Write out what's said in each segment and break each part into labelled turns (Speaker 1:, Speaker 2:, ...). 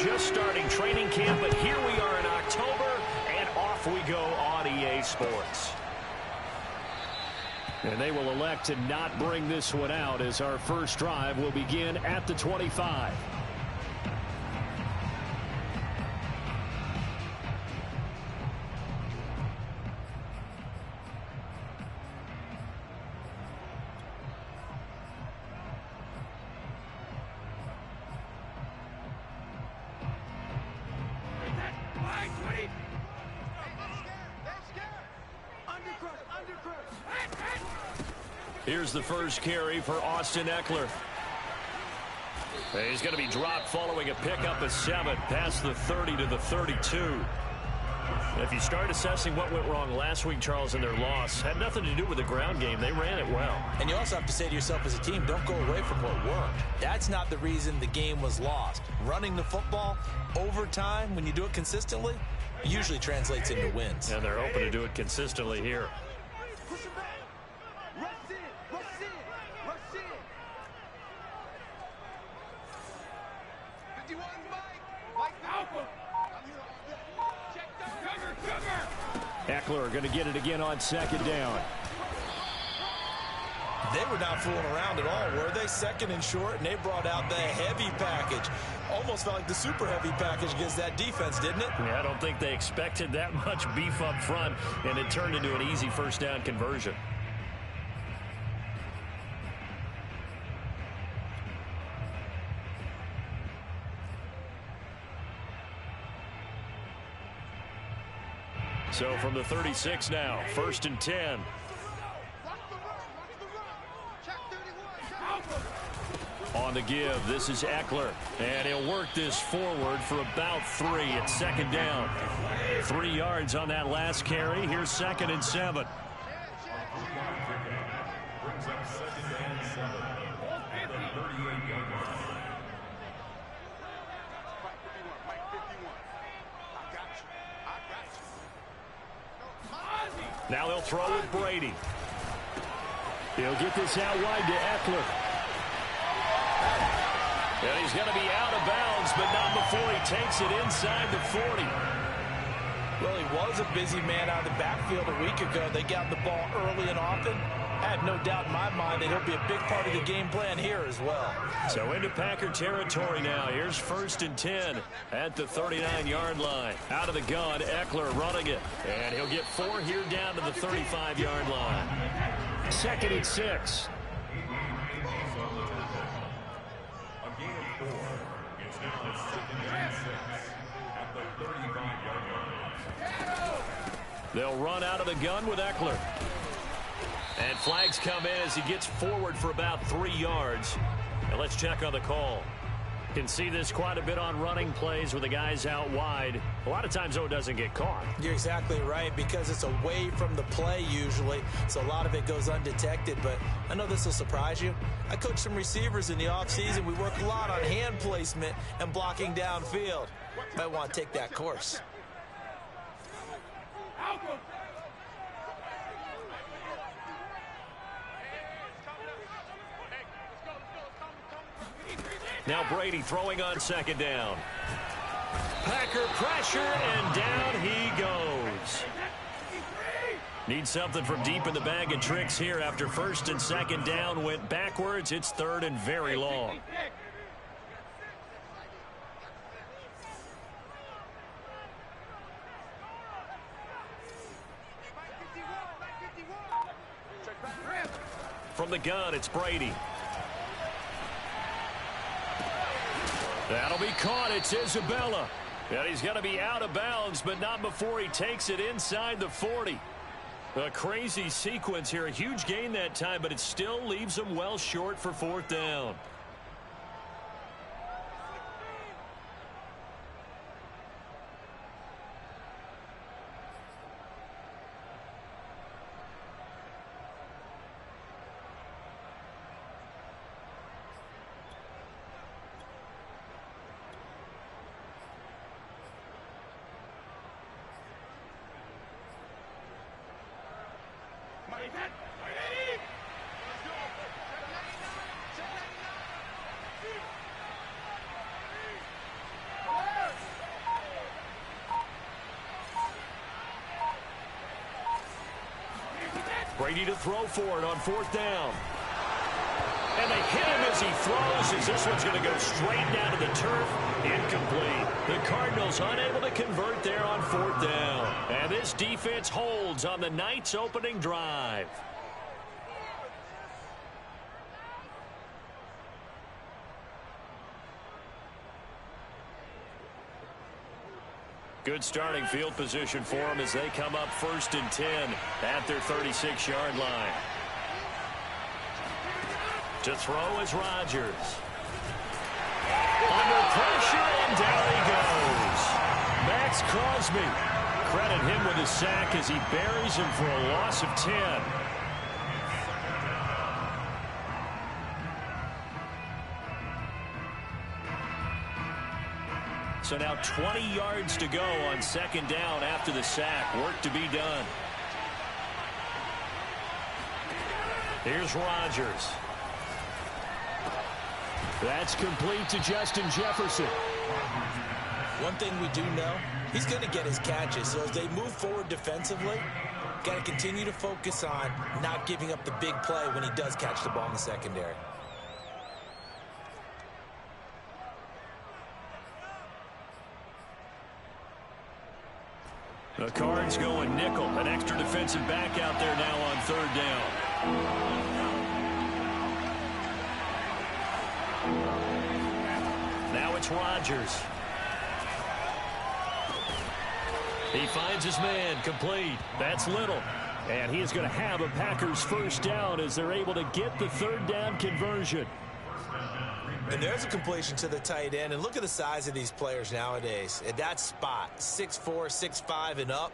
Speaker 1: just starting training camp, but here we are in October, and off we go on EA Sports. And they will elect to not bring this one out as our first drive will begin at the 25. Here's the first carry for Austin Eckler. He's going to be dropped following a pickup of 7 past the 30 to the 32. If you start assessing what went wrong last week, Charles, in their loss, had nothing to do with the ground game. They ran it well.
Speaker 2: And you also have to say to yourself as a team, don't go away from what worked. That's not the reason the game was lost. Running the football over time, when you do it consistently, usually translates into wins.
Speaker 1: And they're hoping to do it consistently here. Eckler going to get it again on second down.
Speaker 2: They were not fooling around at all, were they? Second and short, and they brought out the heavy package. Almost felt like the super heavy package against that defense, didn't it?
Speaker 1: Yeah, I don't think they expected that much beef up front, and it turned into an easy first down conversion. So from the 36 now, 1st and 10. On the give, this is Eckler, and he'll work this forward for about 3 at second down. 3 yards on that last carry. Here's 2nd and 7. Now they'll throw with Brady. He'll get this out wide to Eckler. And he's going to be out of bounds, but not before he takes it inside the 40.
Speaker 2: Well, he was a busy man out of the backfield a week ago. They got the ball early and often. I have no doubt in my mind that he'll be a big part of the game plan here as well.
Speaker 1: So into Packer territory now. Here's 1st and 10 at the 39-yard line. Out of the gun, Eckler running it. And he'll get 4 here down to the 35-yard line. 2nd and 6. They'll run out of the gun with Eckler. And flags come in as he gets forward for about 3 yards. And let's check on the call. Can see this quite a bit on running plays with the guys out wide. A lot of times, though, it doesn't get caught.
Speaker 2: You're exactly right, because it's away from the play usually, so a lot of it goes undetected. But I know this will surprise you. I coach some receivers in the offseason. We work a lot on hand placement and blocking downfield. Might want to take that course.
Speaker 1: Now Brady throwing on second down. Packer pressure, and down he goes. Needs something from deep in the bag of tricks here after 1st and 2nd down went backwards. It's 3rd and very long. From the gun, it's Brady. That'll be caught. It's Isabella. And he's going to be out of bounds, but not before he takes it inside the 40. A crazy sequence here. A huge gain that time, but it still leaves him well short for 4th down. Brady to throw for it on 4th down. And they hit him as he throws, as this one's going to go straight down to the turf. Incomplete. The Cardinals unable to convert there on 4th down. And this defense holds on the night's opening drive. Good starting field position for them as they come up 1st and 10 at their 36-yard line. To throw is Rodgers. Under pressure, and down he goes. Max Crosby. Credit him with his sack as he buries him for a loss of 10. So now 20 yards to go on 2nd down after the sack. Work to be done. Here's Rodgers. That's complete to Justin Jefferson.
Speaker 2: One thing we do know, he's going to get his catches. So as they move forward defensively, got to continue to focus on not giving up the big play when he does catch the ball in the secondary.
Speaker 1: The Cards going nickel. An extra defensive back out there now on 3rd down. Now it's Rodgers. He finds his man, complete. That's Little. And he is going to have a Packers 1st down as they're able to get the 3rd down conversion.
Speaker 2: And there's a completion to the tight end. And look at the size of these players nowadays. At that spot, 6'4", 6'5", and up.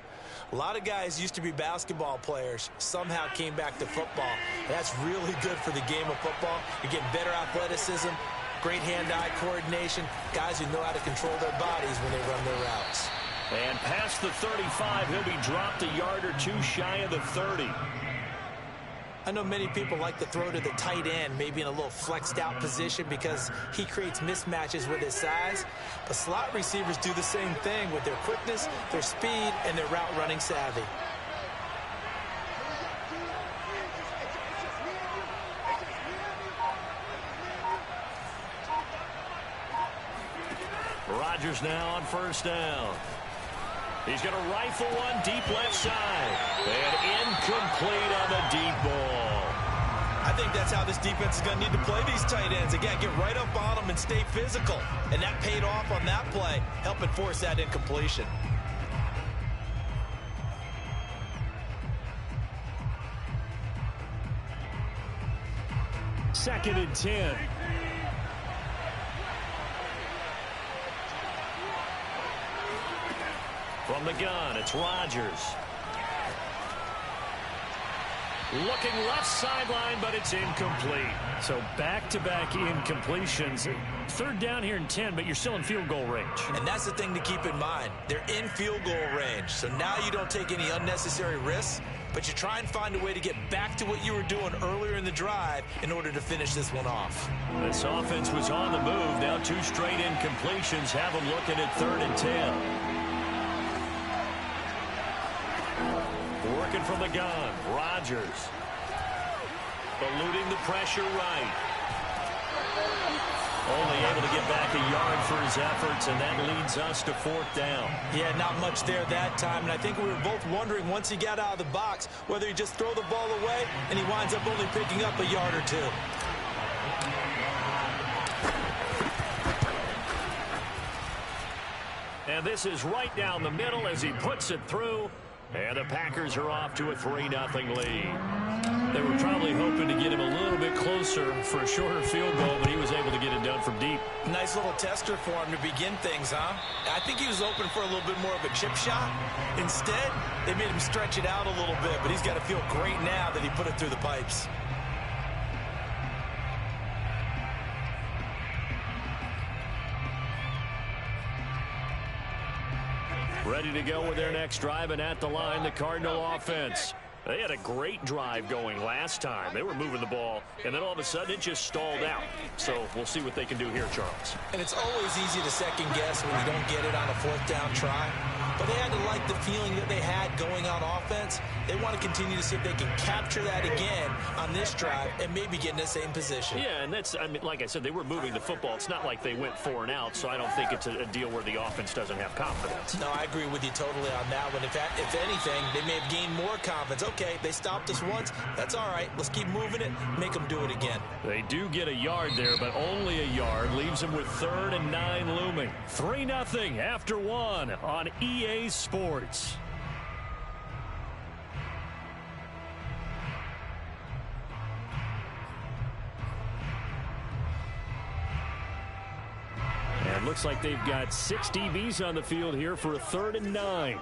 Speaker 2: A lot of guys used to be basketball players, somehow came back to football. That's really good for the game of football. You're getting better athleticism, great hand-eye coordination, guys who know how to control their bodies when they run their routes.
Speaker 1: And past the 35, he'll be dropped a yard or two shy of the 30.
Speaker 2: I know many people like to throw to the tight end, maybe in a little flexed out position because he creates mismatches with his size. But slot receivers do the same thing with their quickness, their speed, and their route running savvy.
Speaker 1: Rodgers now on 1st down. He's going to rifle one deep left side. And incomplete on the deep ball.
Speaker 2: I think that's how this defense is going to need to play these tight ends. Again, get right up on them and stay physical. And that paid off on that play, helping force that incompletion.
Speaker 1: Second and 10. From the gun, it's Rodgers. Looking left sideline, but it's incomplete. So back-to-back incompletions. 3rd down here and 10, but you're still in field goal range.
Speaker 2: And that's the thing to keep in mind. They're in field goal range. So now you don't take any unnecessary risks, but you try and find a way to get back to what you were doing earlier in the drive in order to finish this one off.
Speaker 1: This offense was on the move. Now 2 straight incompletions have them looking at 3rd and 10. Working from the gun, Rodgers. Eluding the pressure right. Only able to get back a yard for his efforts, and that leads us to 4th down.
Speaker 2: Yeah, not much there that time, and I think we were both wondering once he got out of the box whether he just throw the ball away, and he winds up only picking up a yard or 2.
Speaker 1: And this is right down the middle as he puts it through. And the Packers are off to a 3-0 lead. They were probably hoping to get him a little bit closer for a shorter field goal, but he was able to get it done from deep.
Speaker 2: Nice little tester for him to begin things, huh? I think he was open for a little bit more of a chip shot. Instead, they made him stretch it out a little bit, but he's got to feel great now that he put it through the pipes.
Speaker 1: Ready to go with their next drive, and at the line, the Cardinal offense. They had a great drive going last time. They were moving the ball, and then all of a sudden it just stalled out. So we'll see what they can do here, Charles.
Speaker 2: And it's always easy to second guess when you don't get it on a 4th down try. but they had to like the feeling that they had going on offense. They want to continue to see if they can capture that again on this drive and maybe get in the same position.
Speaker 1: Yeah, and that's, I mean, like I said, they were moving the football. It's not like they went 4 and out, so I don't think it's a deal where the offense doesn't have confidence.
Speaker 2: No, I agree with you totally on that one. If anything, they may have gained more confidence. Okay, they stopped us once. That's all right. Let's keep moving it, make them do it again.
Speaker 1: They do get a yard there, but only a yard. Leaves them with 3rd and 9 looming. 3-0 after 1 on EA Sports. And looks like they've got 6 DBs on the field here for a 3rd and 9.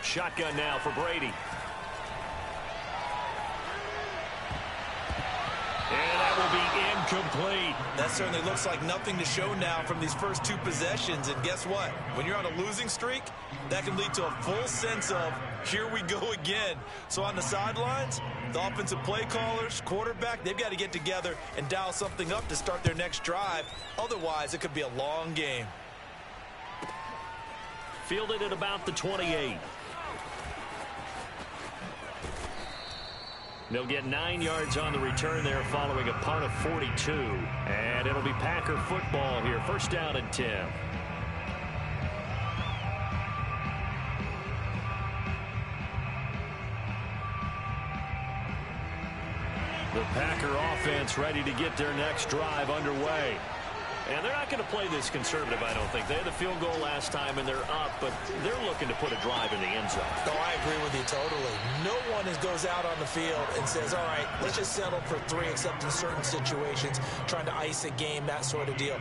Speaker 1: Shotgun now for Brady. And that will be incomplete.
Speaker 2: That certainly looks like nothing to show now from these first 2 possessions. And guess what? When you're on a losing streak, that can lead to a full sense of, here we go again. So on the sidelines, the offensive play callers, quarterback, they've got to get together and dial something up to start their next drive. Otherwise, it could be a long game.
Speaker 1: Fielded at about the 28. They'll get 9 yards on the return there following a punt of 42. And it'll be Packer football here. 1st down and 10. The Packer offense ready to get their next drive underway. And they're not going to play this conservative, I don't think. They had the field goal last time, and they're up, but they're looking to put a drive in the end zone.
Speaker 2: No, I agree with you totally. No one goes out on the field and says, all right, let's just settle for 3, except in certain situations, trying to ice a game, that sort of deal.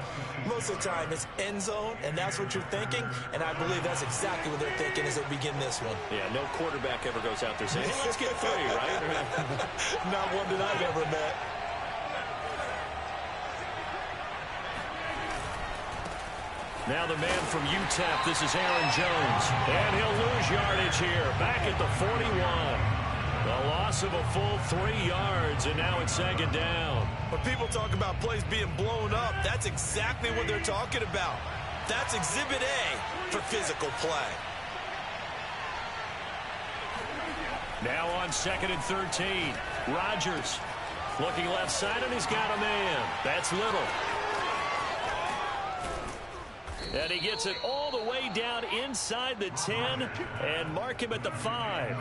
Speaker 2: Most of the time, it's end zone, and that's what you're thinking, and I believe that's exactly what they're thinking as they begin this one.
Speaker 1: Yeah, no quarterback ever goes out there saying, hey, let's get 3, right?
Speaker 2: Not one that I've ever met.
Speaker 1: Now the man from UTEP, this is Aaron Jones. And he'll lose yardage here, back at the 41. The loss of a full 3 yards, and now it's 2nd down.
Speaker 2: When people talk about plays being blown up, that's exactly what they're talking about. That's Exhibit A for physical play.
Speaker 1: Now on 2nd and 13. Rodgers looking left side, and he's got a man. That's Little. And he gets it all the way down inside the 10 and mark him at the 5.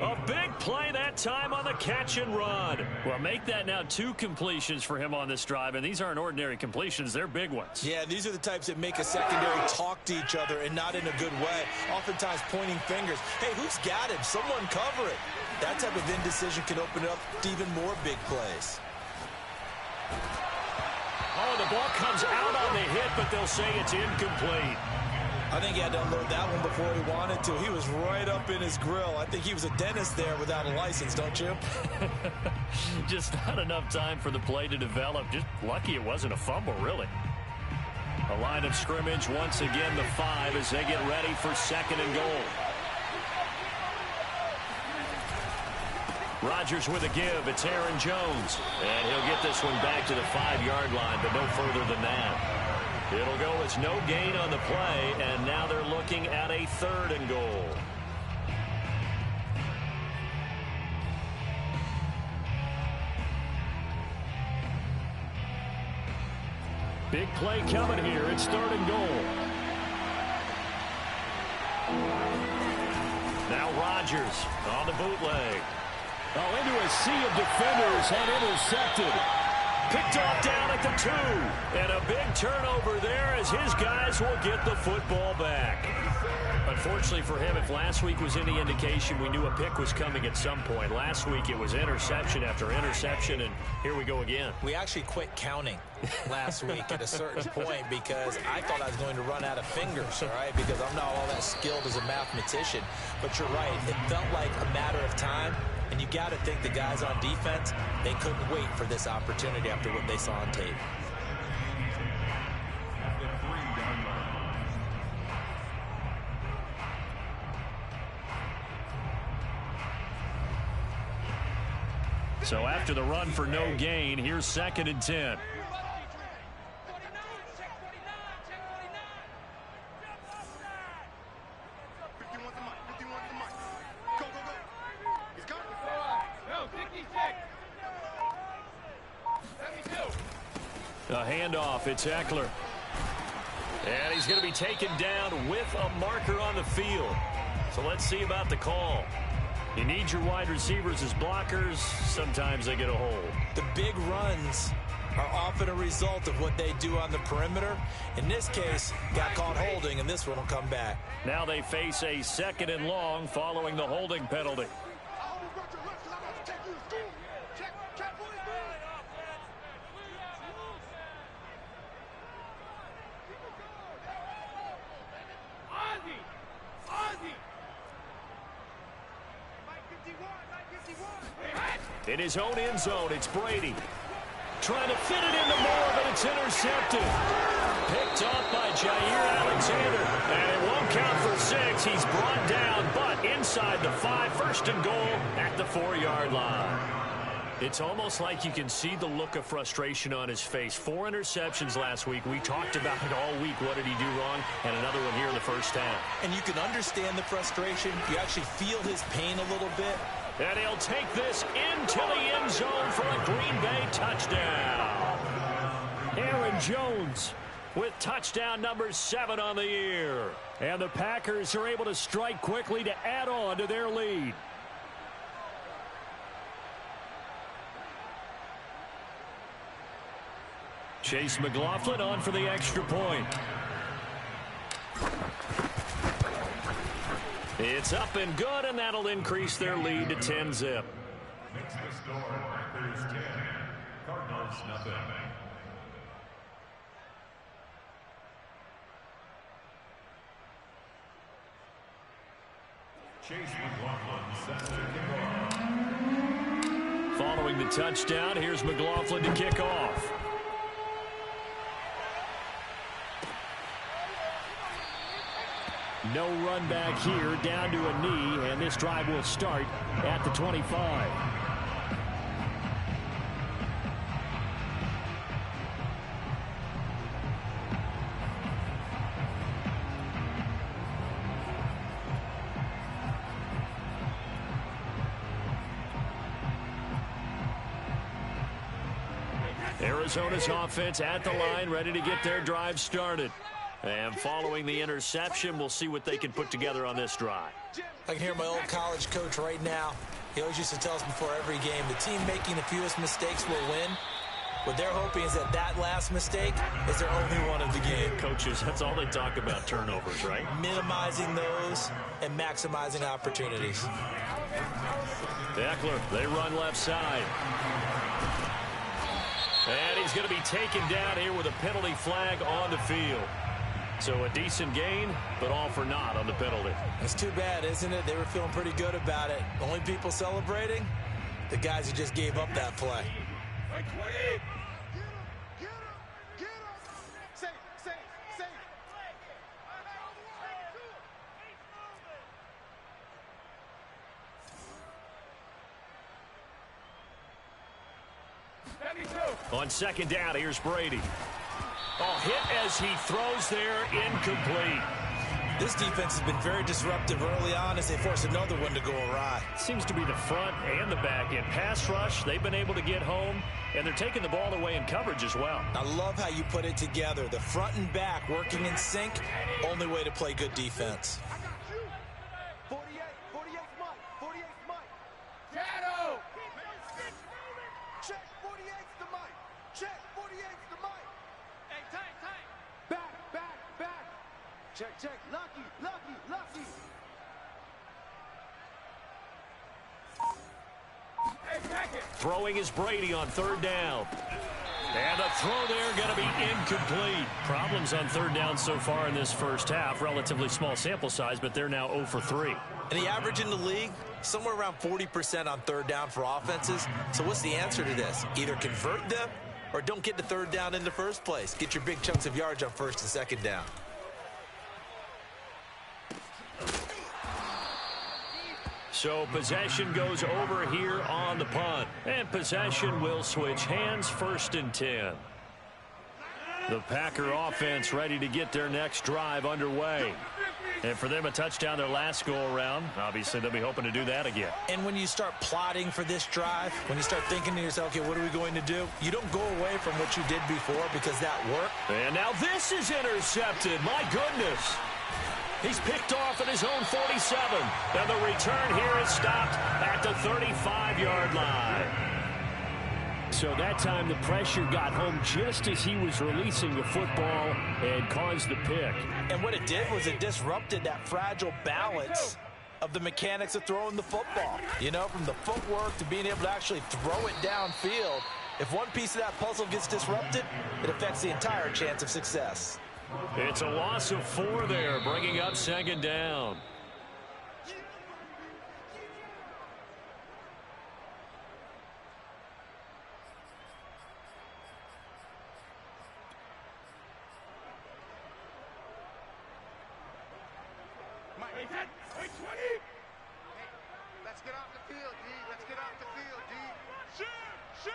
Speaker 1: A big play that time on the catch and run. Well, make that now 2 completions for him on this drive, and these aren't ordinary completions. They're big ones.
Speaker 2: Yeah, these are the types that make a secondary talk to each other and not in a good way. Oftentimes pointing fingers. Hey, who's got him? Someone cover it. That type of indecision can open up to even more big plays.
Speaker 1: Oh, the ball comes out on the hit, but they'll say it's incomplete.
Speaker 2: I think he had to unload that one before he wanted to. He was right up in his grill. I think he was a dentist there without a license, don't you?
Speaker 1: Just not enough time for the play to develop. Just lucky it wasn't a fumble, really. A line of scrimmage, once again, the 5 as they get ready for 2nd and goal. Rodgers with a give. It's Aaron Jones. And he'll get this one back to the 5-yard line, but no further than that. It'll go as no gain on the play, and now they're looking at a 3rd and goal. Big play coming here. It's 3rd and goal. Now Rodgers on the bootleg. Oh, into a sea of defenders and intercepted. Picked off down at the 2. And a big turnover there as his guys will get the football back. Unfortunately for him, if last week was any indication, we knew a pick was coming at some point. Last week it was interception after interception, and here we go again.
Speaker 2: We actually quit counting last week at a certain point because I thought I was going to run out of fingers, all right, because I'm not all that skilled as a mathematician. But you're right. It felt like a matter of time. And you got to think the guys on defense, they couldn't wait for this opportunity after what they saw on tape.
Speaker 1: So after the run for no gain, here's 2nd and 10. A handoff, it's Eckler. And he's going to be taken down with a marker on the field. So let's see about the call. You need your wide receivers as blockers. Sometimes they get a hold.
Speaker 2: The big runs are often a result of what they do on the perimeter. In this case, got caught holding, and this one will come back.
Speaker 1: Now they face a 2nd and long following the holding penalty. In his own end zone, it's Brady. Trying to fit it into Moore, but it's intercepted. Picked off by Jair Alexander. And it won't count for 6. He's brought down, but inside the 5. 1st and goal at the 4-yard line. It's almost like you can see the look of frustration on his face. 4 interceptions last week. We talked about it all week. What did he do wrong? And another one here in the first half.
Speaker 2: And you can understand the frustration. You actually feel his pain a little bit.
Speaker 1: And he'll take this into the end zone for a Green Bay touchdown. Aaron Jones with touchdown number 7 on the year. And the Packers are able to strike quickly to add on to their lead. Chase McLaughlin on for the extra point. It's up and good, and that'll increase their lead to 10-zip.
Speaker 3: Makes the score Packers 10, Cardinals nothing. Chase McLaughlin set to kick off.
Speaker 1: Following the touchdown, here's McLaughlin to kick off. No run back here, down to a knee, and this drive will start at the 25. Arizona's offense at the line, ready to get their drive started. And following the interception, we'll see what they can put together on this drive.
Speaker 2: I can hear my old college coach right now. He always used to tell us before every game, the team making the fewest mistakes will win. What they're hoping is that that last mistake is their only one of the game.
Speaker 1: Coaches, that's all they talk about, turnovers, right?
Speaker 2: Minimizing those and maximizing opportunities.
Speaker 1: Eckler, they run left side. And he's going to be taken down here with a penalty flag on the field. So a decent gain, but all for naught on the penalty.
Speaker 2: It's too bad, isn't it? They were feeling pretty good about it. Only people celebrating, the guys who just gave up that play.
Speaker 1: On 2nd down, here's Brady. Oh, hit as he throws there, incomplete.
Speaker 2: This defense has been very disruptive early on as they force another one to go awry.
Speaker 1: Seems to be the front and the back end. Pass rush, they've been able to get home, and they're taking the ball away in coverage as well.
Speaker 2: I love how you put it together. The front and back working in sync, only way to play good defense.
Speaker 4: Check, lucky.
Speaker 1: Throwing is Brady on 3rd down. And a throw there going to be incomplete. Problems on 3rd down so far in this first half. Relatively small sample size, but they're now 0 for 3.
Speaker 2: And the average in the league, somewhere around 40% on 3rd down for offenses. So what's the answer to this? Either convert them or don't get to 3rd down in the first place. Get your big chunks of yards on 1st and 2nd down.
Speaker 1: So possession goes over here on the punt. And possession will switch hands, 1st and 10. The Packer offense ready to get their next drive underway. And for them, a touchdown their last go-around. Obviously, they'll be hoping to do that again.
Speaker 2: And when you start plotting for this drive, when you start thinking to yourself, okay, what are we going to do? You don't go away from what you did before because that worked.
Speaker 1: And now this is intercepted. My goodness. He's picked off at his own 47. And the return here is stopped at the 35-yard line.
Speaker 5: So that time the pressure got home just as he was releasing the football and caused the pick.
Speaker 2: And what it did was it disrupted that fragile balance of the mechanics of throwing the football. You know, from the footwork to being able to actually throw it downfield. If one piece of that puzzle gets disrupted, it affects the entire chance of success.
Speaker 1: It's a loss of 4 there, bringing up second down.
Speaker 4: Let's get off the field, D. Let's get off the field, D. Shoot!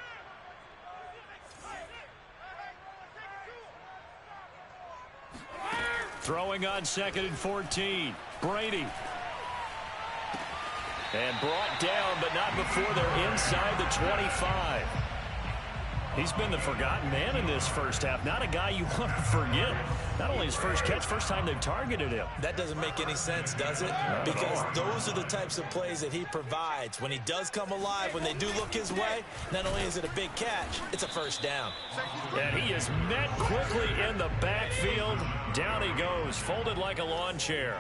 Speaker 1: Throwing on 2nd and 14. Brady. And brought down, but not before they're inside the 25. He's been the forgotten man in this first half. Not a guy you want to forget. Not only his first catch, first time they've targeted him.
Speaker 2: That doesn't make any sense, does it? Because those are the types of plays that he provides. When he does come alive, when they do look his way, not only is it a big catch, it's a first down.
Speaker 1: And he is met quickly in the backfield. Down he goes, folded like a lawn chair.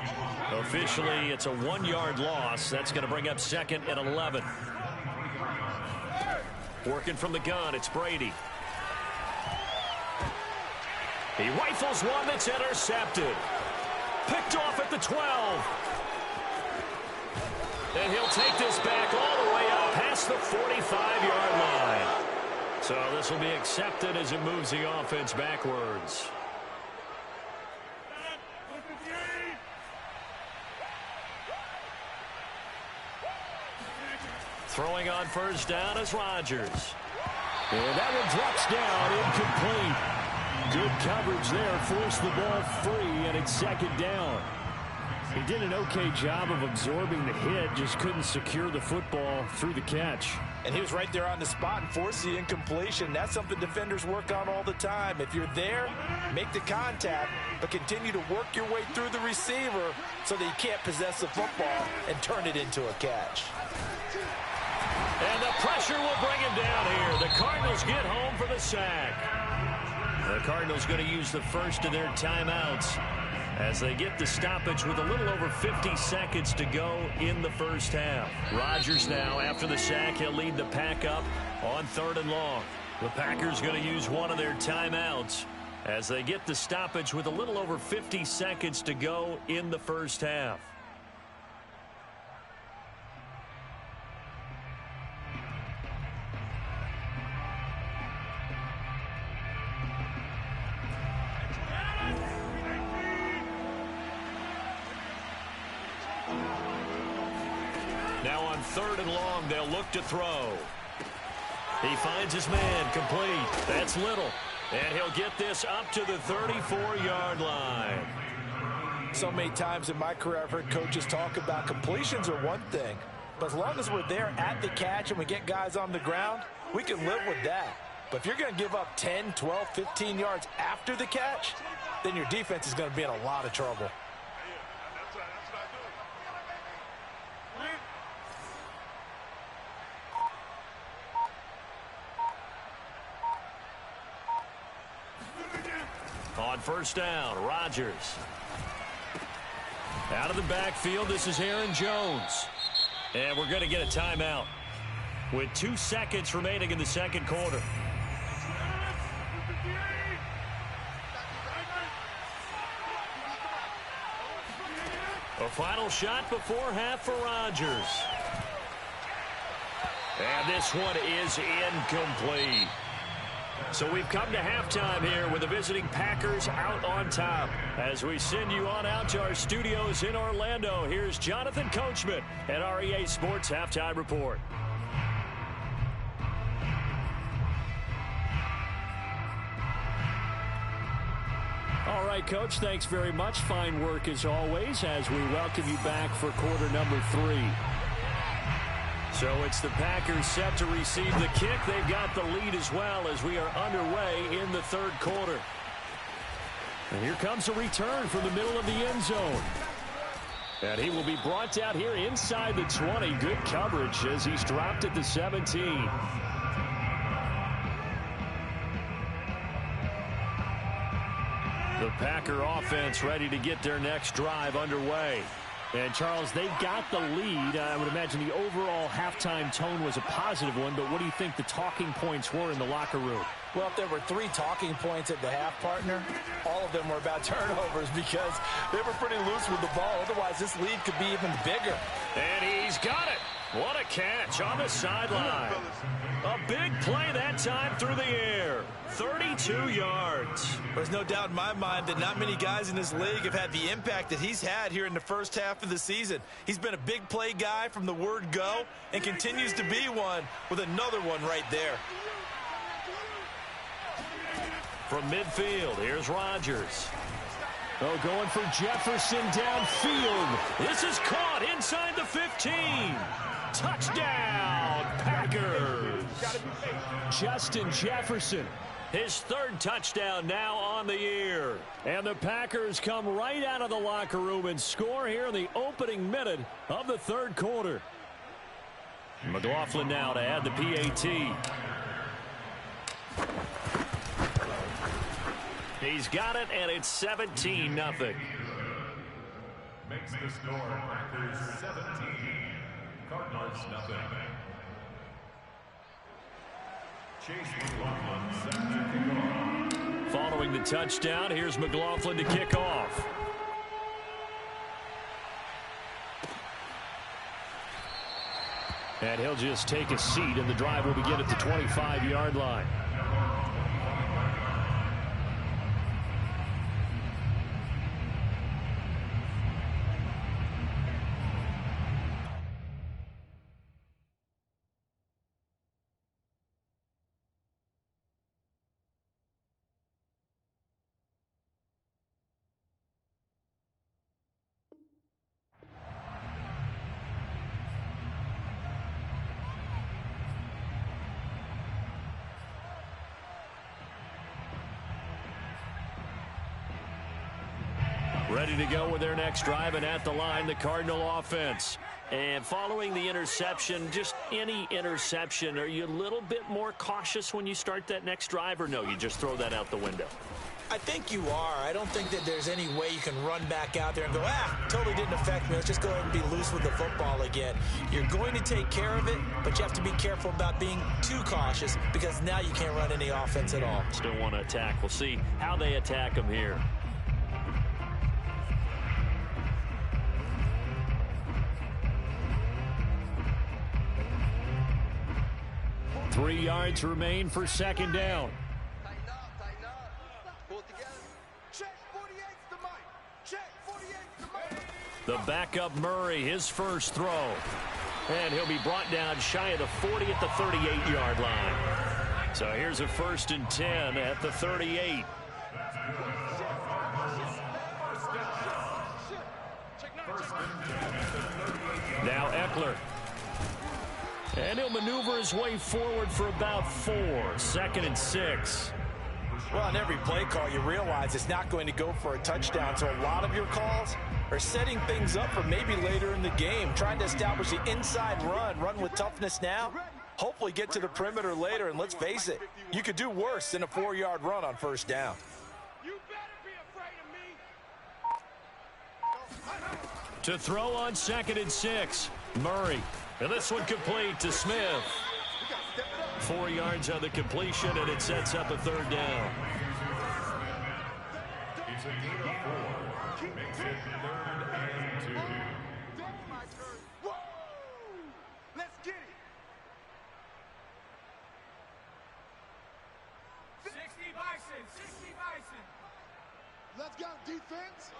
Speaker 1: Officially, it's a 1-yard loss. That's going to bring up 2nd and 11. Working from the gun, it's Brady. He rifles one that's intercepted. Picked off at the 12. And he'll take this back all the way up past the 45-yard line. So this will be accepted as it moves the offense backwards. Throwing on first down is Rodgers.
Speaker 5: And that one drops down, incomplete. Good coverage there, forced the ball free, and it's 2nd down. He did an okay job of absorbing the hit, just couldn't secure the football through the catch.
Speaker 2: And he was right there on the spot and forced the incompletion. That's something defenders work on all the time. If you're there, make the contact, but continue to work your way through the receiver so that you can't possess the football and turn it into a catch.
Speaker 1: And the pressure will bring him down here. The Cardinals get home for the sack. The Cardinals going to use the first of their timeouts as they get the stoppage with a little over 50 seconds to go in the first half. Rodgers now, after the sack, he'll lead the pack up on 3rd and long. The Packers going to use one of their timeouts as they get the stoppage with a little over 50 seconds to go in the first half. Now on 3rd and long, they'll look to throw. He finds his man, complete. That's Little. And he'll get this up to the 34-yard line.
Speaker 2: So many times in my career, I've heard coaches talk about completions are one thing. But as long as we're there at the catch and we get guys on the ground, we can live with that. But if you're going to give up 10, 12, 15 yards after the catch, then your defense is going to be in a lot of trouble.
Speaker 1: On first down, Rodgers. Out of the backfield, this is Aaron Jones. And we're going to get a timeout with 2 seconds remaining in the second quarter. A final shot before half for Rodgers. And this one is incomplete. So we've come to halftime here with the visiting Packers out on top. As we send you on out to our studios in Orlando, here's Jonathan Coachman at our EA Sports Halftime Report.
Speaker 5: All right, Coach, thanks very much. Fine work as always as we welcome you back for quarter number 3. So it's the Packers set to receive the kick. They've got the lead as well as we are underway in the third quarter. And here comes a return from the middle of the end zone. And he will be brought out here inside the 20. Good coverage as he's dropped at the 17. The Packer offense ready to get their next drive underway. And, Charles, they've got the lead. I would imagine the overall halftime tone was a positive one, but what do you think the talking points were in the locker room?
Speaker 2: Well, if there were 3 talking points at the half, partner, all of them were about turnovers because they were pretty loose with the ball. Otherwise, this lead could be even bigger.
Speaker 1: And he's got it. What a catch on the sideline. A big play that time through the air. 32 yards.
Speaker 2: There's no doubt in my mind that not many guys in this league have had the impact that he's had here in the first half of the season. He's been a big play guy from the word go and continues to be one with another one right there.
Speaker 1: From midfield, here's Rodgers.
Speaker 5: Oh, going for Jefferson downfield.
Speaker 1: This is caught inside the 15. Touchdown, Packers.
Speaker 5: Justin Jefferson.
Speaker 1: His 3rd touchdown now on the year.
Speaker 5: And the Packers come right out of the locker room and score here in the opening minute of the third quarter.
Speaker 1: McLaughlin now to add the PAT. He's got it, and it's 17-0.
Speaker 3: Makes the score Packers 17, Cardinals nothing. Chase McLaughlin set to kick off.
Speaker 1: Following the touchdown, here's McLaughlin to kick off.
Speaker 5: And he'll just take a seat, and the drive will begin at the 25-yard line.
Speaker 1: Ready to go with their next drive, and at the line, the Cardinal offense. And following the interception, just any interception, are you a little bit more cautious when you start that next drive, or no, you just throw that out the window?
Speaker 2: I think you are. I don't think that there's any way you can run back out there and go, totally didn't affect me. Let's just go ahead and be loose with the football again. You're going to take care of it, but you have to be careful about being too cautious because now you can't run any offense at all.
Speaker 1: Still want to attack. We'll see how they attack them here.
Speaker 5: 3 yards remain for second down.
Speaker 4: Tighten up. Pull it together. Check 48's the mic. Check 48's the mic.
Speaker 1: The backup Murray, his first throw. And he'll be brought down shy of the 40 at the 38-yard line. So here's a 1st and 10 at the 38. Now Eckler. And he'll maneuver his way forward for about 4. 2nd and 6.
Speaker 2: Well, on every play call, you realize it's not going to go for a touchdown. So a lot of your calls are setting things up for maybe later in the game, trying to establish the inside run with toughness now, hopefully get to the perimeter later. And let's face it, you could do worse than a 4-yard run on 1st down.
Speaker 4: You better be afraid of me.
Speaker 1: To throw on 2nd and 6. Murray. And this one complete to Smith. 4 yards on the completion, and it sets up a 3rd down.
Speaker 3: It's a gain of 4. Makes it 3rd and 2.
Speaker 4: Whoa! Let's get it. 60 Bison. Let's go, defense.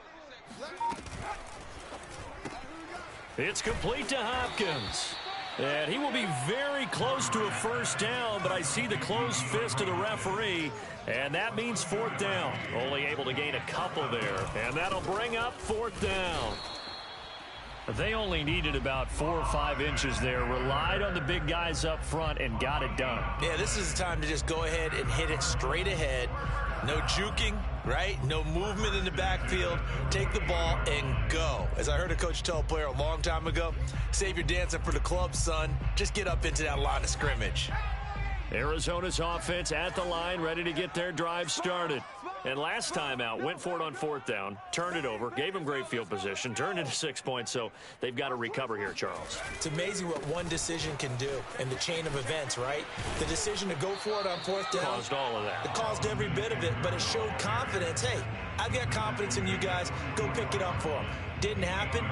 Speaker 1: It's complete to Hopkins.
Speaker 5: And he will be very close to a first down, but I see the closed fist of the referee, and that means fourth down. Only able to gain a couple there, and that'll bring up fourth down. They only needed about 4 or 5 inches there, relied on the big guys up front, and got it done.
Speaker 2: Yeah, this is the time to just go ahead and hit it straight ahead. No juking, right? No movement in the backfield. Take the ball and go. As I heard a coach tell a player a long time ago, save your dancing for the club, son. Just get up into that line of scrimmage.
Speaker 5: Arizona's offense at the line, ready to get their drive started. And last time out, went for it on fourth down, turned it over, gave them great field position, turned into 6 points, so they've got to recover here, Charles.
Speaker 2: It's amazing what one decision can do in the chain of events, right? The decision to go for it on fourth down.
Speaker 5: Caused all of that.
Speaker 2: It caused every bit of it, but it showed confidence. Hey, I've got confidence in you guys. Go pick it up for them. Didn't happen.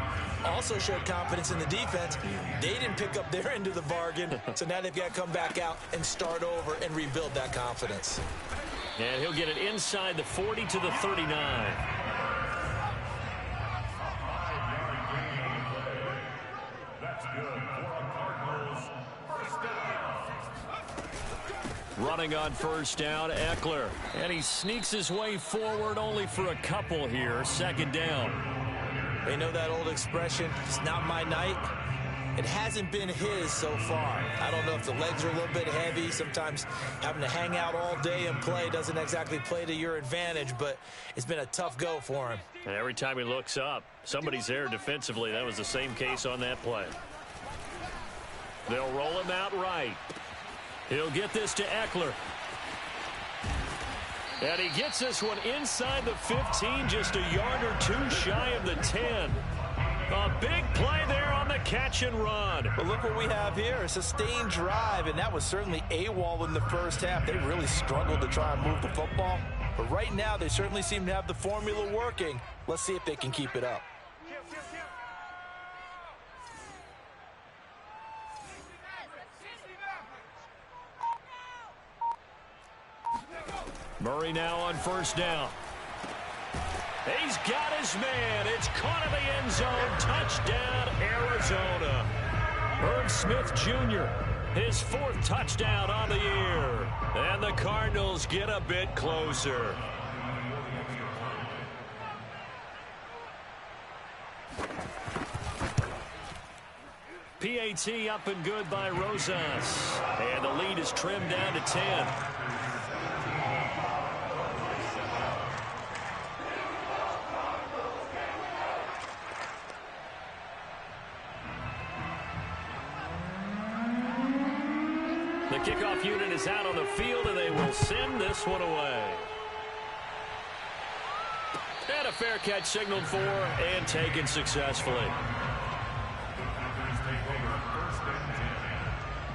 Speaker 2: Also showed confidence in the defense. They didn't pick up their end of the bargain, so now they've got to come back out and start over and rebuild that confidence.
Speaker 5: And he'll get it inside the 40 to the 39.
Speaker 3: That's good for the Cardinals. First down.
Speaker 5: Running on first down, Eckler. And he sneaks his way forward only for a couple here. Second down.
Speaker 2: They know that old expression, it's not my night. It hasn't been his so far. I don't know if the legs are a little bit heavy. Sometimes having to hang out all day and play doesn't exactly play to your advantage, but it's been a tough go for him.
Speaker 5: And every time he looks up, somebody's there defensively. That was the same case on that play. They'll roll him out right. He'll get this to Eckler. And he gets this one inside the 15, just a yard or two shy of the 10. A big play there on the catch and run.
Speaker 2: But look what we have here, a sustained drive, and that was certainly AWOL in the first half. They really struggled to try and move the football. But right now, they certainly seem to have the formula working. Let's see if they can keep it up.
Speaker 5: Murray now on first down. He's got his man. It's caught in the end zone. Touchdown, Arizona. Herb Smith Jr., his 4th touchdown on the year. And the Cardinals get a bit closer. PAT up and good by Rosas. And the lead is trimmed down to 10. The kickoff unit is out on the field, and they will send this one away. And a fair catch signaled for and taken successfully.
Speaker 3: Packers take over first and 10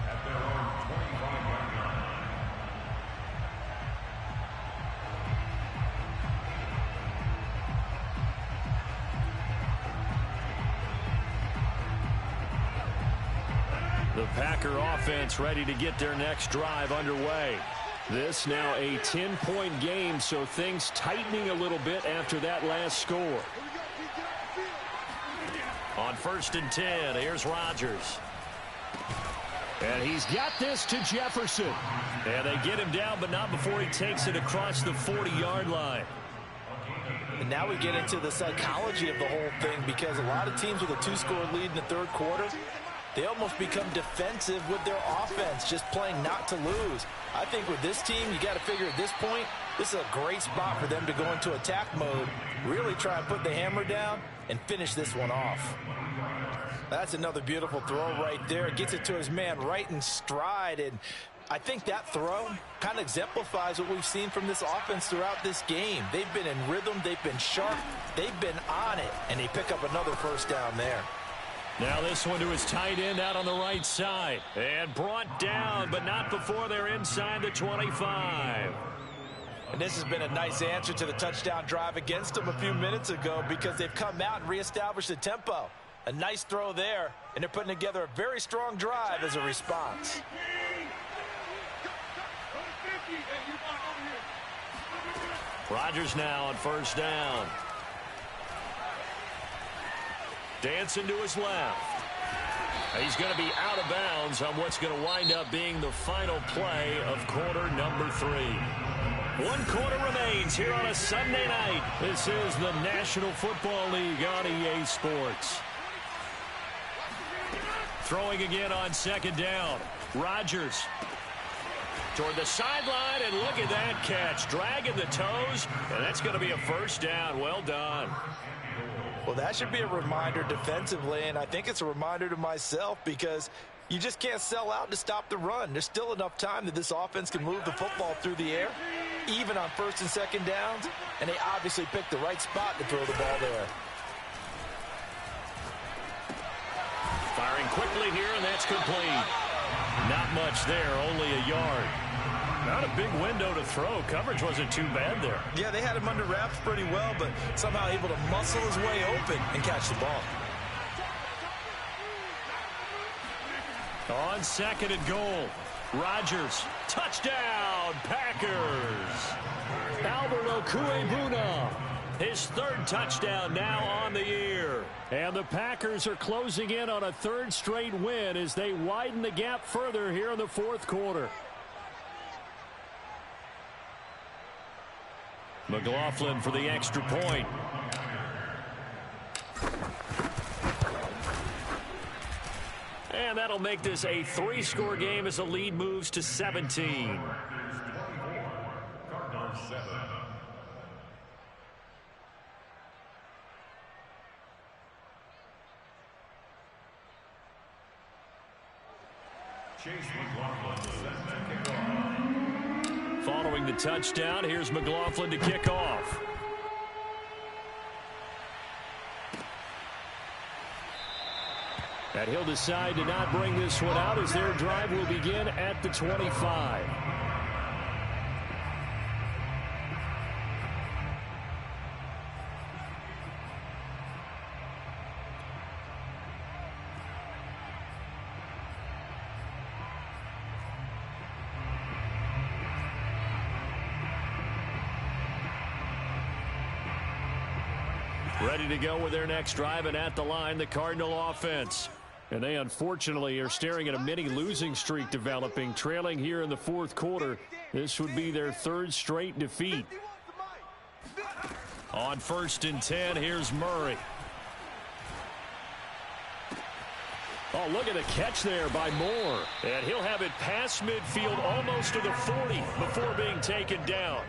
Speaker 3: at their own 25-yard line.
Speaker 5: The Packer offense ready to get their next drive underway. This now a 10-point game, so things tightening a little bit after that last score. On first and 10, here's Rodgers. And he's got this to Jefferson. And they get him down, but not before he takes it across the 40-yard line.
Speaker 2: And now we get into the psychology of the whole thing, because a lot of teams with a 2-score lead in the third quarter, they almost become defensive with their offense, just playing not to lose. I think with this team, you got to figure at this point, this is a great spot for them to go into attack mode, really try and put the hammer down and finish this one off. That's another beautiful throw right there. Gets it to his man right in stride, and I think that throw kind of exemplifies what we've seen from this offense throughout this game. They've been in rhythm, they've been sharp, they've been on it, and they pick up another first down there.
Speaker 5: Now this one to his tight end out on the right side. And brought down, but not before they're inside the 25.
Speaker 2: And this has been a nice answer to the touchdown drive against them a few minutes ago, because they've come out and reestablished the tempo. A nice throw there, and they're putting together a very strong drive as a response.
Speaker 5: Rodgers now on first down. Dancing to his left.
Speaker 1: He's going to be out of bounds on what's going to wind up being the final play of quarter number 3. 1 quarter remains here on a Sunday night. This is the National Football League on EA Sports. Throwing again on second down. Rodgers toward the sideline, and look at that catch. Dragging the toes, and that's going to be a first down. Well done.
Speaker 2: Well, that should be a reminder defensively, and I think it's a reminder to myself because you just can't sell out to stop the run. There's still enough time that this offense can move the football through the air, even on first and second downs, and they obviously picked the right spot to throw the ball there.
Speaker 1: Firing quickly here, and that's complete. Not much there, only a yard. Not a big window to throw. Coverage wasn't too bad there.
Speaker 2: Yeah, they had him under wraps pretty well, but somehow able to muscle his way open and catch the ball.
Speaker 1: On second and goal, Rodgers, touchdown, Packers. Albert Okwuegbuna, his 3rd touchdown now on the year.
Speaker 5: And the Packers are closing in on a 3rd straight win as they widen the gap further here in the 4th quarter.
Speaker 1: McLaughlin for the extra point. And that'll make this a 3-score game as the lead moves to 17.
Speaker 3: Cardinals 7. Chase McLaughlin set to kick off.
Speaker 1: Following the touchdown, here's McLaughlin to kick off.
Speaker 5: And he'll decide to not bring this one out as their drive will begin at the 25. Ready to go with their next drive, and at the line, the Cardinal offense. And they unfortunately are staring at a mini losing streak developing, trailing here in the 4th quarter. This would be their 3rd straight defeat.
Speaker 1: On 1st and 10, here's Murray.
Speaker 5: Oh, look at the catch there by Moore.
Speaker 1: And he'll have it past midfield almost to the 40 before being taken down.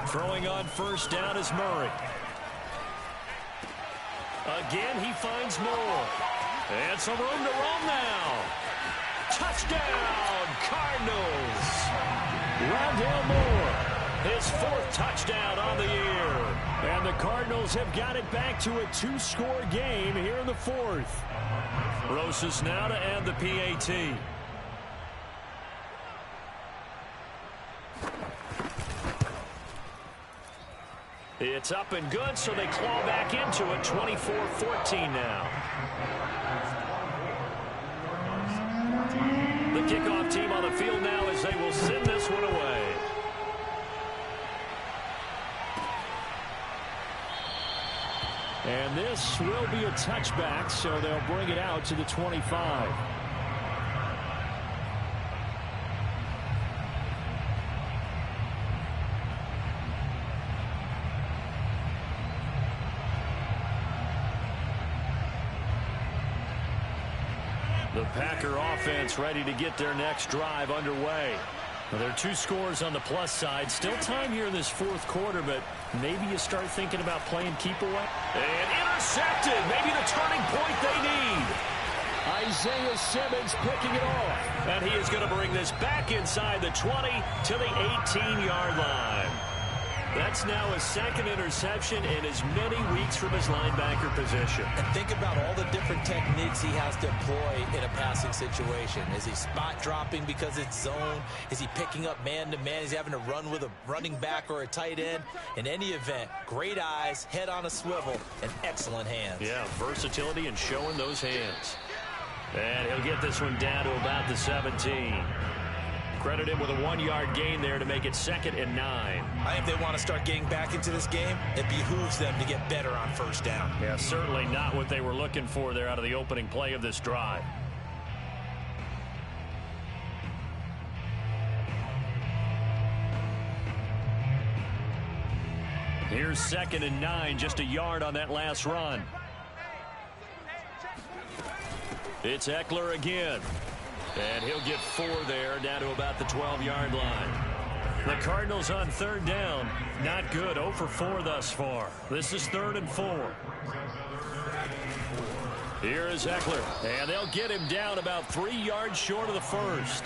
Speaker 1: Throwing on 1st down is Murray. Again, he finds Moore. And some room to roam now. Touchdown, Cardinals.
Speaker 5: Rondale Moore,
Speaker 1: his 4th touchdown on the year.
Speaker 5: And the Cardinals have got it back to a 2-score game here in the 4th.
Speaker 1: Rosas now to add the PAT. It's up and good, so they claw back into it, 24-14 now. The kickoff team on the field now as they will send this one away.
Speaker 5: And this will be a touchback, so they'll bring it out to the 25.
Speaker 1: The Packer offense ready to get their next drive underway. Well, there are 2 scores on the plus side. Still time here in this 4th quarter, but maybe you start thinking about playing keep away. And intercepted. Maybe the turning point they need.
Speaker 5: Isaiah Simmons picking it off.
Speaker 1: And he is going to bring this back inside the 20 to the 18-yard line. That's now his 2nd interception in as many weeks from his linebacker position.
Speaker 2: And think about all the different techniques he has to employ in a passing situation. Is he spot dropping because it's zone? Is he picking up man-to-man? Is he having to run with a running back or a tight end? In any event, great eyes, head on a swivel, and excellent hands.
Speaker 1: Yeah, versatility and showing those hands. And he'll get this one down to about the 17.
Speaker 5: Credit him with a 1-yard gain there to make it 2nd and 9.
Speaker 2: I think they want to start getting back into this game. It behooves them to get better on first down.
Speaker 5: Yeah, certainly not what they were looking for there out of the opening play of this drive. Here's 2nd and 9, just a yard on that last run. It's Eckler again. And he'll get 4 there, down to about the 12-yard line. The Cardinals on 3rd down. Not good, 0 for 4 thus far. This is 3rd and 4. Here is Eckler, and they'll get him down about 3 yards short of the first.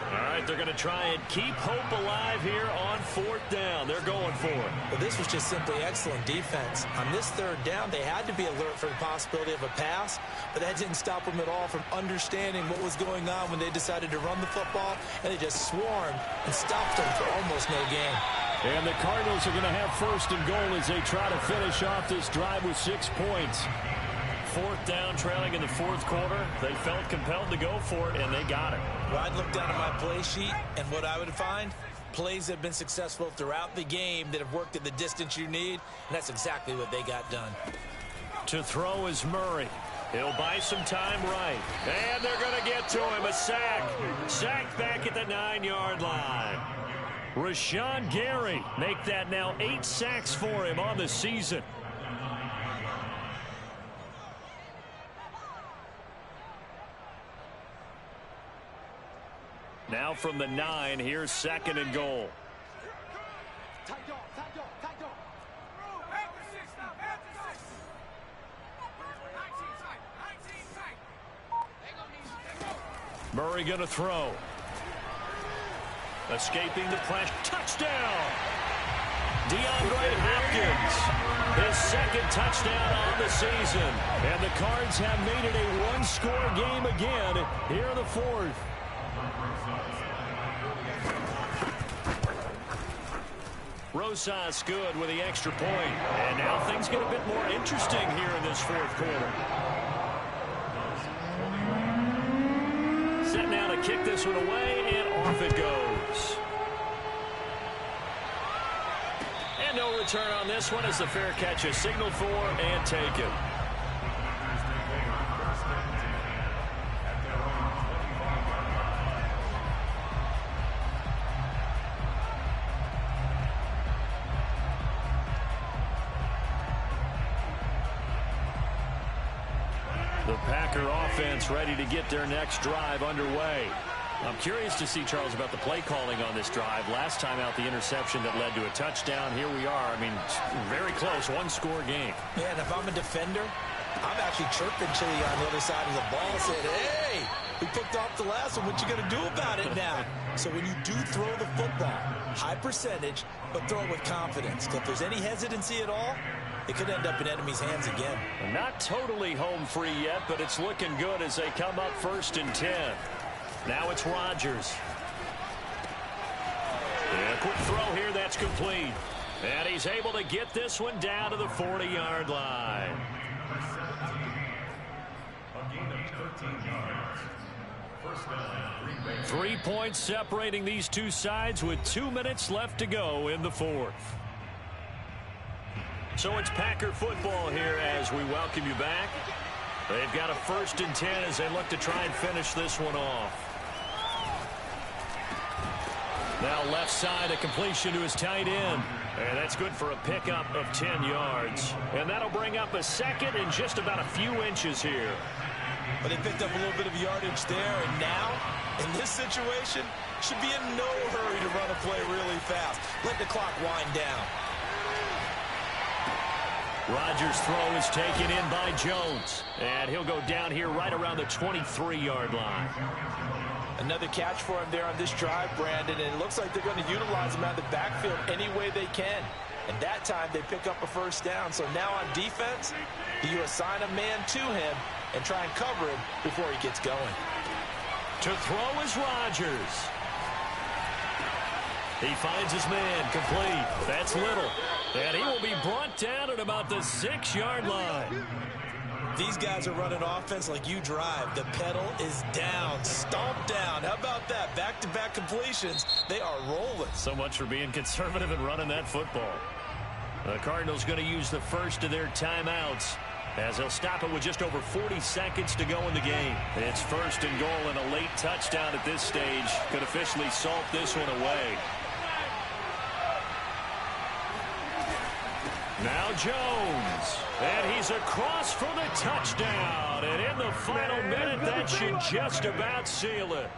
Speaker 5: All right, they're going to try and keep hope alive here on 4th down. They're going for it.
Speaker 2: Well, this was just simply excellent defense. On this 3rd down, they had to be alert for the possibility of a pass, but that didn't stop them at all from understanding what was going on when they decided to run the football, and they just swarmed and stopped them for almost no gain.
Speaker 5: And the Cardinals are going to have 1st and goal as they try to finish off this drive with 6 points. 4th down, trailing in the 4th quarter. They felt compelled to go for it, and they got it.
Speaker 2: Well, I'd look down at my play sheet, and what I would find, plays that have been successful throughout the game that have worked at the distance you need, and that's exactly what they got done.
Speaker 5: To throw is Murray. He'll buy some time right. And they're going to get to him. A sack. Sack back at the 9-yard line. Rashawn Gary make that now 8 sacks for him on the season. Now from the 9, here's 2nd and goal. Murray going to throw. Escaping the pressure. Touchdown! DeAndre Hopkins. His 2nd touchdown on the season. And the Cards have made it a 1-score game again here in the 4th. Rosas good with the extra point. And now things get a bit more interesting here in this 4th quarter. Set now to kick this one away, and off it goes. And no return on this one as the fair catch is signaled for and taken. The Packer offense ready to get their next drive underway. I'm curious to see, Charles, about the play calling on this drive. Last time out, the interception that led to a touchdown. Here we are. I mean, very close, 1-score game.
Speaker 2: Yeah, and if I'm a defender, I'm actually chirping Chili on the other side of the ball, saying, hey, we picked off the last one. What you going to do about it now? So when you do throw the football, high percentage, but throw it with confidence. If there's any hesitancy at all, it could end up in enemy's hands again.
Speaker 5: Not totally home free yet, but it's looking good as they come up 1st and 10. Now it's Rodgers. And a quick throw here, that's complete. And he's able to get this one down to the 40-yard line.
Speaker 3: A gain of 13 yards. 1st down,
Speaker 5: 3 points separating these two sides with 2 minutes left to go in the 4th. So it's Packer football here as we welcome you back. They've got a 1st and 10 as they look to try and finish this one off. Now left side, a completion to his tight end. And that's good for a pickup of 10 yards. And that'll bring up a 2nd and just about a few inches here.
Speaker 2: But they picked up a little bit of yardage there, and now, in this situation, should be in no hurry to run a play really fast. Let the clock wind down.
Speaker 5: Rodgers' throw is taken in by Jones. And he'll go down here right around the 23-yard line.
Speaker 2: Another catch for him there on this drive, Brandon, and it looks like they're going to utilize him out of the backfield any way they can. And that time they pick up a 1st down. So now on defense, do you assign a man to him and try and cover him before he gets going?
Speaker 5: To throw is Rodgers. He finds his man complete. That's Little. And he will be brought down at about the 6-yard line.
Speaker 2: These guys are running offense like you drive. The pedal is down, stomp down. How about that? Back-to-back completions. They are rolling.
Speaker 1: So much for being conservative and running that football. The Cardinals going to use the first of their timeouts as they'll stop it with just over 40 seconds to go in the game. It's 1st and goal, and a late touchdown at this stage could officially salt this one away. Now Jones, and he's across for the touchdown, and in the final minute, that should just about seal it.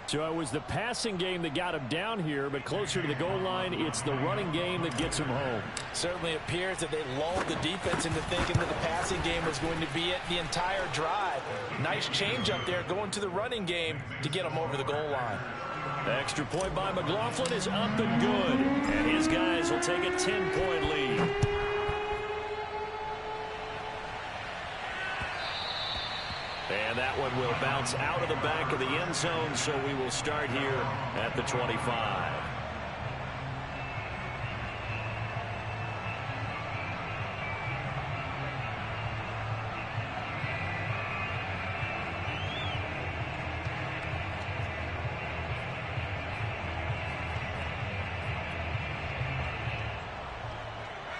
Speaker 5: So it was the passing game that got him down here, but closer to the goal line, it's the running game that gets him home.
Speaker 2: Certainly appears that they lulled the defense into thinking that the passing game was going to be it the entire drive. Nice change up there going to the running game to get him over the goal line.
Speaker 1: The extra point by McLaughlin is up and good, and his guys will take a 10-point lead. And that one will bounce out of the back of the end zone, so we will start here at the 25.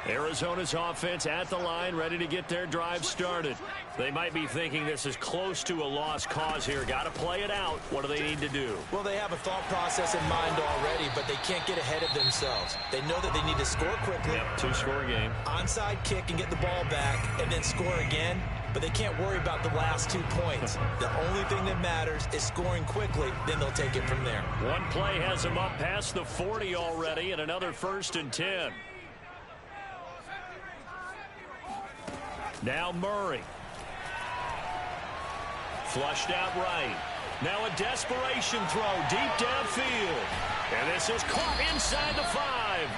Speaker 1: Arizona's offense at the line, ready to get their drive started. They might be thinking this is close to a lost cause here. Got to play it out. What do they need to do?
Speaker 2: Well, they have a thought process in mind already, but they can't get ahead of themselves. They know that they need to score quickly.
Speaker 1: Yep, 2-score game.
Speaker 2: Onside kick and get the ball back, and then score again. But they can't worry about the last 2 points. The only thing that matters is scoring quickly, then they'll take it from there.
Speaker 1: One play has them up past the 40 already, and another 1st and 10. Now Murray. Flushed out right. Now a desperation throw deep downfield. And this is caught inside the 5.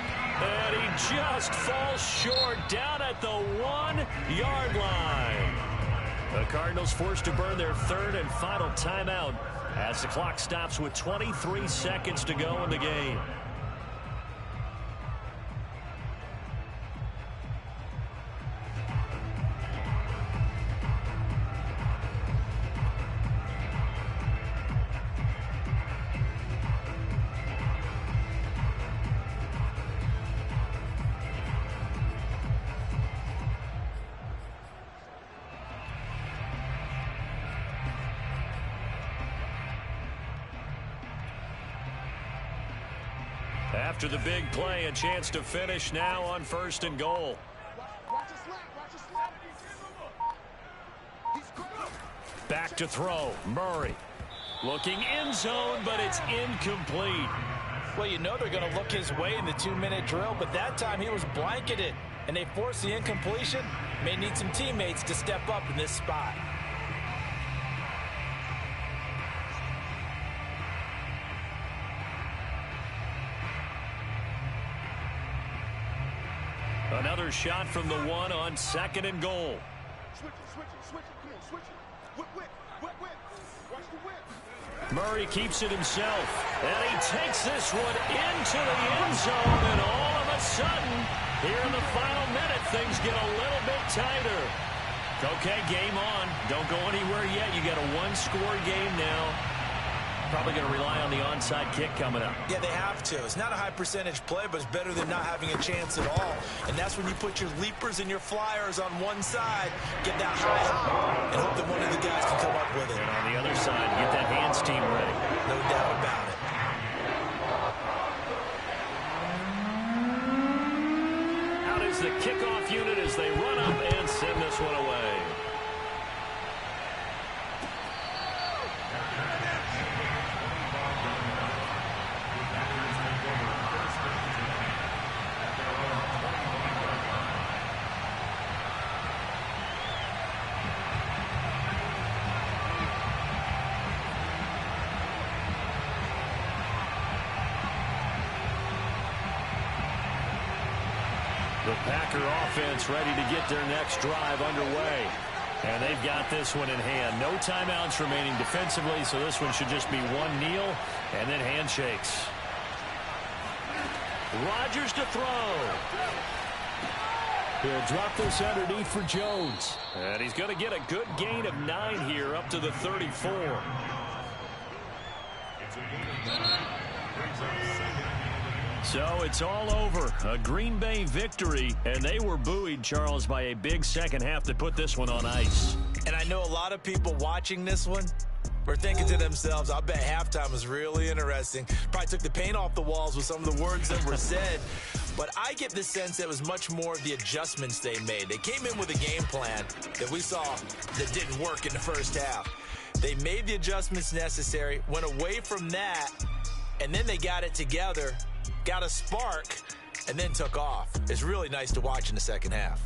Speaker 1: And he just falls short down at the 1-yard line. The Cardinals forced to burn their 3rd and final timeout as the clock stops with 23 seconds to go in the game. After the big play, a chance to finish now on 1st and goal. Back to throw. Murray looking end zone, but it's incomplete.
Speaker 2: Well, you know they're going to look his way in the 2-minute drill, but that time he was blanketed, and they forced the incompletion. May need some teammates to step up in this spot.
Speaker 1: Another shot from the 1 on 2nd and goal.
Speaker 4: Switch it. Come on, switch it. Whip. Watch the whip.
Speaker 1: Murray keeps it himself, and he takes this one into the end zone, and all of a sudden, here in the final minute, things get a little bit tighter. Okay, game on. Don't go anywhere yet. You got a 1-score game now. Probably going to rely on the onside kick coming up.
Speaker 2: Yeah, they have to. It's not a high percentage play, but it's better than not having a chance at all. And that's when you put your leapers and your flyers on one side, get that high hop, and hope that one of the guys can come up with it.
Speaker 1: And on the other side, get that hands team ready.
Speaker 2: No doubt about it.
Speaker 1: Out is the kickoff unit as they run up and send this one away. The Packer offense ready to get their next drive underway. And they've got this one in hand. No timeouts remaining defensively, so this one should just be one kneel and then handshakes. Rodgers to throw.
Speaker 5: He'll drop this underneath for Jones.
Speaker 1: And he's going to get a good gain of 9 here up to the 34. So it's all over. A Green Bay victory, and they were buoyed, Charles, by a big second half that put this one on ice.
Speaker 2: And I know a lot of people watching this one were thinking to themselves, I bet halftime was really interesting. Probably took the paint off the walls with some of the words that were said. But I get the sense that it was much more of the adjustments they made. They came in with a game plan that we saw that didn't work in the first half. They made the adjustments necessary, went away from that, and then they got it together, got a spark, and then took off. It's really nice to watch in the second half.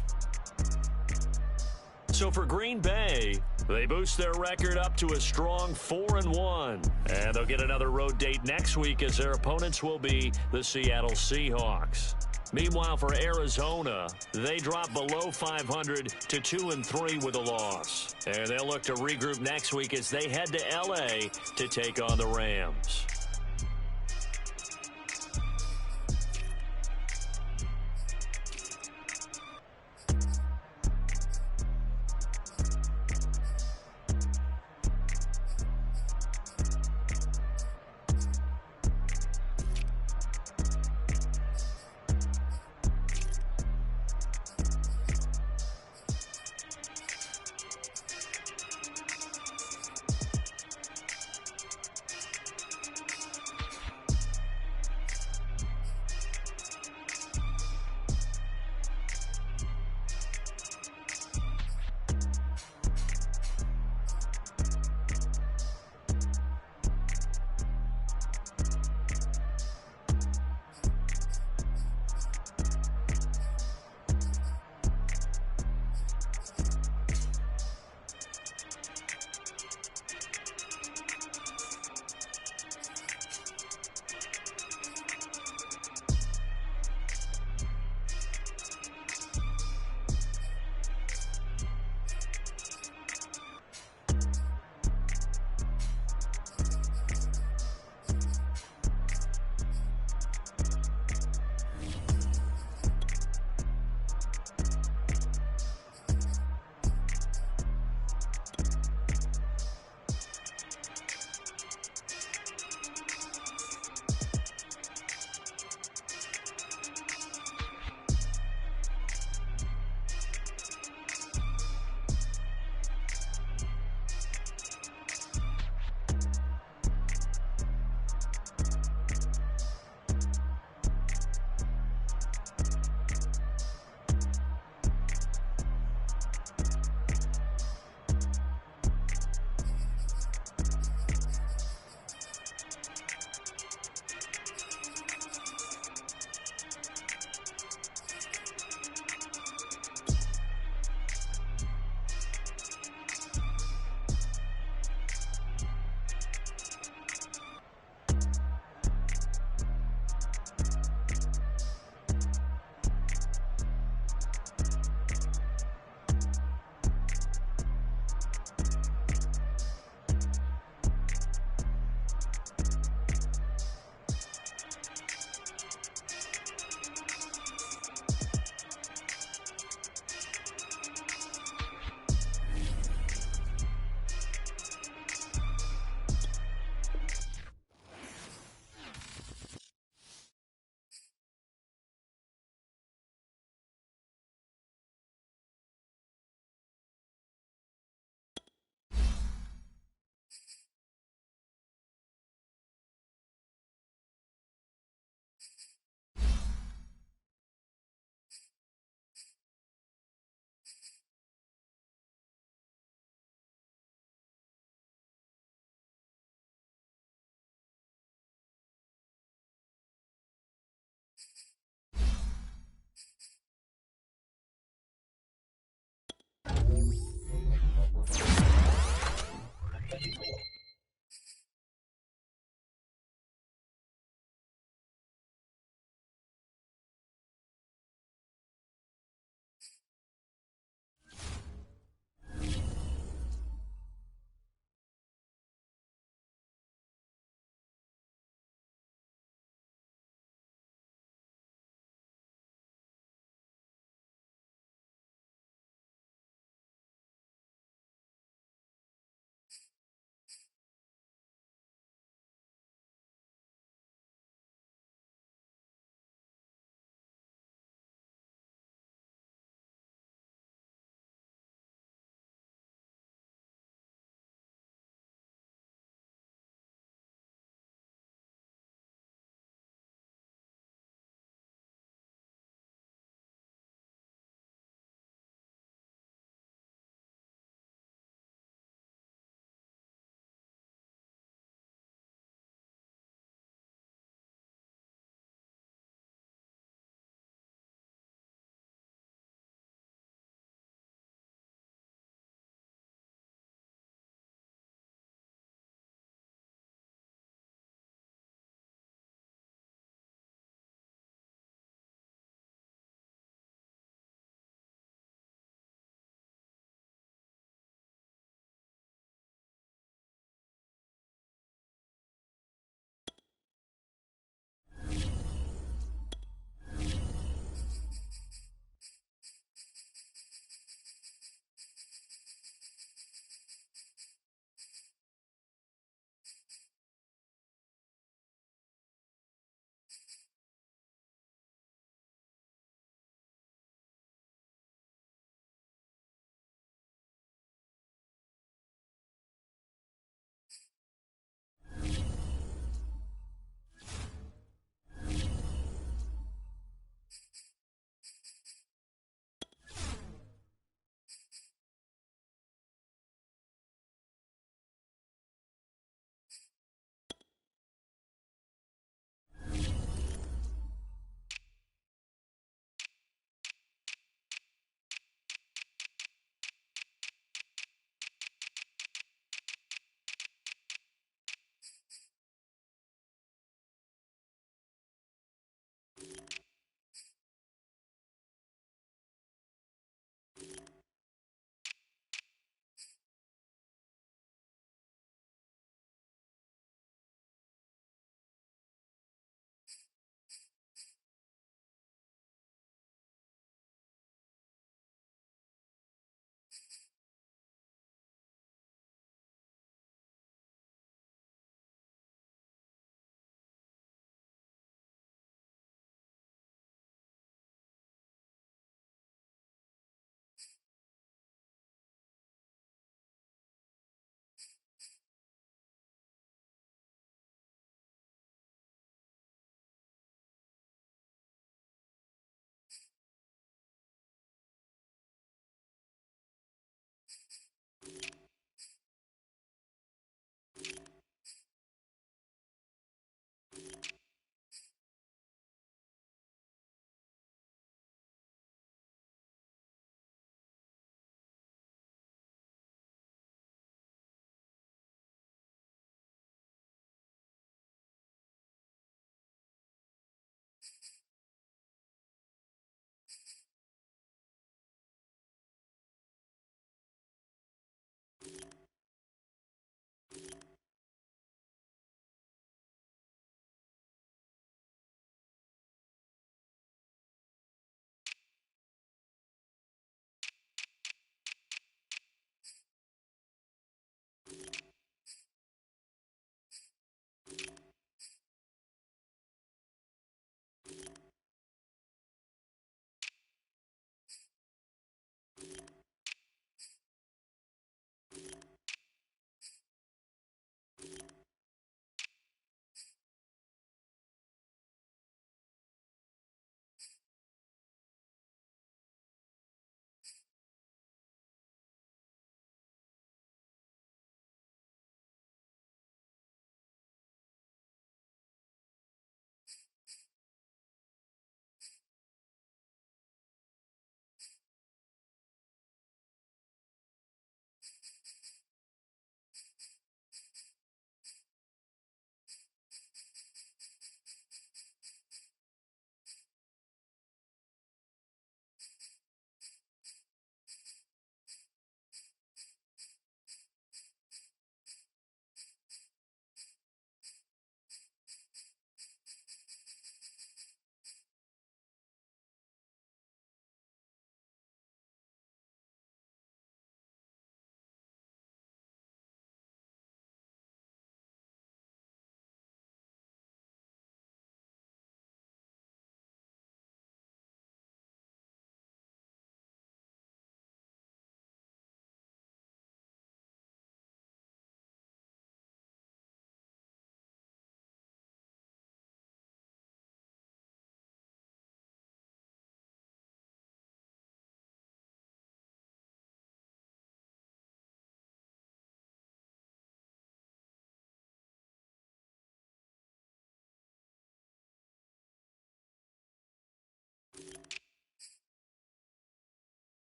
Speaker 1: So for Green Bay, they boost their record up to a strong 4-1. And they'll get another road date next week as their opponents will be the Seattle Seahawks. Meanwhile, for Arizona, they drop below 500 to 2-3 with a loss. And they'll look to regroup next week as they head to L.A. to take on the Rams.